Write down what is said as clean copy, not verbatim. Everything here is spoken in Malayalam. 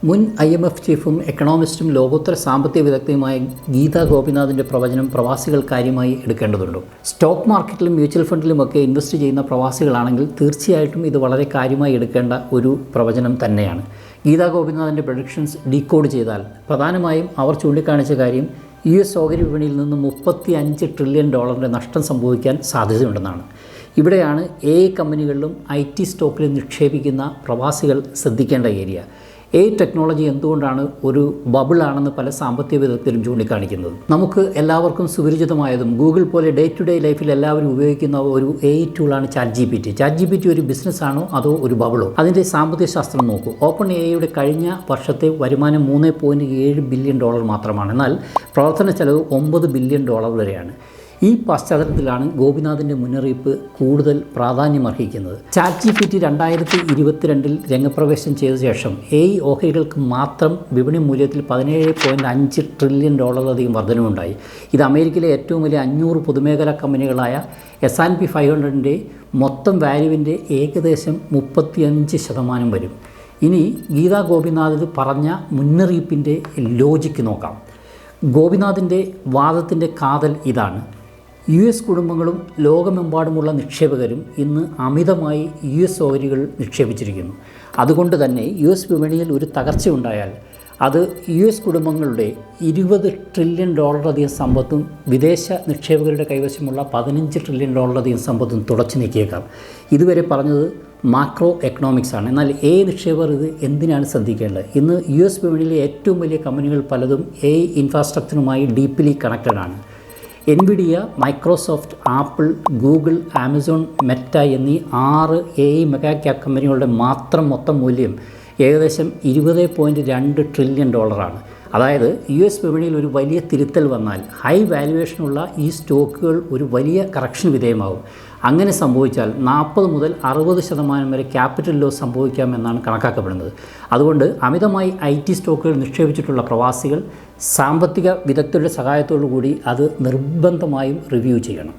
മുൻ IMF ചീഫും എക്കണോമിസ്റ്റും ലോകോത്തര സാമ്പത്തിക വിദഗ്ധയുമായ ഗീതാ ഗോപിനാഥിൻ്റെ പ്രവചനം പ്രവാസികൾ കാര്യമായി എടുക്കേണ്ടതുണ്ടോ? സ്റ്റോക്ക് മാർക്കറ്റിലും മ്യൂച്വൽ ഫണ്ടിലുമൊക്കെ ഇൻവെസ്റ്റ് ചെയ്യുന്ന പ്രവാസികളാണെങ്കിൽ തീർച്ചയായിട്ടും ഇത് വളരെ കാര്യമായി എടുക്കേണ്ട ഒരു പ്രവചനം തന്നെയാണ്. ഗീതാ ഗോപിനാഥിൻ്റെ പ്രൊഡിക്ഷൻസ് ഡീകോഡ് ചെയ്താൽ പ്രധാനമായും അവർ ചൂണ്ടിക്കാണിച്ച കാര്യം US ഓഹരി വിപണിയിൽ നിന്ന് $35 ട്രില്യൺ നഷ്ടം സംഭവിക്കാൻ സാധ്യതയുണ്ടെന്നാണ്. ഇവിടെയാണ് കമ്പനികളിലും IT സ്റ്റോക്കിലും നിക്ഷേപിക്കുന്ന പ്രവാസികൾ ശ്രദ്ധിക്കേണ്ട ഏരിയ. ടെക്നോളജി എന്തുകൊണ്ടാണ് ഒരു ബബിളാണെന്ന് പല സാമ്പത്തിക വിദഗ്ധരും ചൂണ്ടിക്കാണിക്കുന്നത്. നമുക്ക് എല്ലാവർക്കും സുപരിചിതമായതും ഗൂഗിൾ പോലെ ഡേ ടു ഡേ ലൈഫിൽ എല്ലാവരും ഉപയോഗിക്കുന്ന ഒരു ടൂളാണ് ChatGPT. ഒരു ബിസിനസ്സാണോ അതോ ഒരു ബബിളോ? അതിൻ്റെ സാമ്പത്തിക ശാസ്ത്രം നോക്കൂ. OpenAIയുടെ കഴിഞ്ഞ വർഷത്തെ വരുമാനം $3.7 ബില്യൺ മാത്രമാണ്. എന്നാൽ പ്രവർത്തന ചെലവ് $9 ബില്യൺ വരെയാണ്. ഈ പശ്ചാത്തലത്തിലാണ് ഗോപിനാഥിൻ്റെ മുന്നറിയിപ്പ് കൂടുതൽ പ്രാധാന്യമർഹിക്കുന്നത്. ChatGPT 2022 രംഗപ്രവേശം ചെയ്ത ശേഷം ഓഹരികൾക്ക് മാത്രം വിപണി മൂല്യത്തിൽ $17.5 ട്രില്യൺ വർധനവുണ്ടായി. ഇത് അമേരിക്കയിലെ ഏറ്റവും വലിയ 500 പൊതുമേഖലാ കമ്പനികളായ S&P 500ൻ്റെ മൊത്തം വാല്യൂവിൻ്റെ ഏകദേശം 35% വരും. ഇനി ഗീതാ ഗോപിനാഥ് പറഞ്ഞ മുന്നറിയിപ്പിൻ്റെ ലോജിക്ക് നോക്കാം. ഗോപിനാഥിൻ്റെ വാദത്തിൻ്റെ കാതൽ ഇതാണ്: US കുടുംബങ്ങളും ലോകമെമ്പാടുമുള്ള നിക്ഷേപകരും ഇന്ന് അമിതമായി US ഓഹരികൾ നിക്ഷേപിച്ചിരിക്കുന്നു. അതുകൊണ്ട് തന്നെ US വിപണിയിൽ ഒരു തകർച്ചയുണ്ടായാൽ അത് US കുടുംബങ്ങളുടെ $20 ട്രില്യൺ സമ്പത്തും വിദേശ നിക്ഷേപകരുടെ കൈവശമുള്ള $15 ട്രില്യൺ സമ്പത്തും തുടച്ചു നീക്കിയേക്കാം. ഇതുവരെ പറഞ്ഞത് മാക്രോ എക്കണോമിക്സ് ആണ്. എന്നാൽ നിക്ഷേപകർ ഇത് എന്തിനാണ് ശ്രദ്ധിക്കേണ്ടത്? ഇന്ന് US വിപണിയിലെ ഏറ്റവും വലിയ കമ്പനികൾ പലതും ഇൻഫ്രാസ്ട്രക്ചറുമായി ഡീപ്ലി കണക്റ്റഡ് ആണ്. NVIDIA, Microsoft, apple, Google, Amazon, Meta എന്നീ 6 മെഗാ ക്യാപ് കമ്പനികളുടെ മാത്രം മൊത്തം മൂല്യം ഏകദേശം $20.2 ട്രില്യൺ ആണ്. അതായത് US വിപണിയിൽ ഒരു വലിയ തിരുത്തൽ വന്നാൽ ഹൈ വാല്യുവേഷനുള്ള ഈ സ്റ്റോക്കുകൾ ഒരു വലിയ കറക്ഷൻ വിധേയമാകും. അങ്ങനെ സംഭവിച്ചാൽ 40 മുതൽ 60% വരെ ക്യാപിറ്റൽ ലോസ് സംഭവിക്കാമെന്നാണ് കണക്കാക്കപ്പെടുന്നത്. അതുകൊണ്ട് അമിതമായി IT സ്റ്റോക്കുകൾ നിക്ഷേപിച്ചിട്ടുള്ള പ്രവാസികൾ സാമ്പത്തിക വിദഗ്ധരുടെ സഹായത്തോടു കൂടി അത് നിർബന്ധമായും റിവ്യൂ ചെയ്യണം.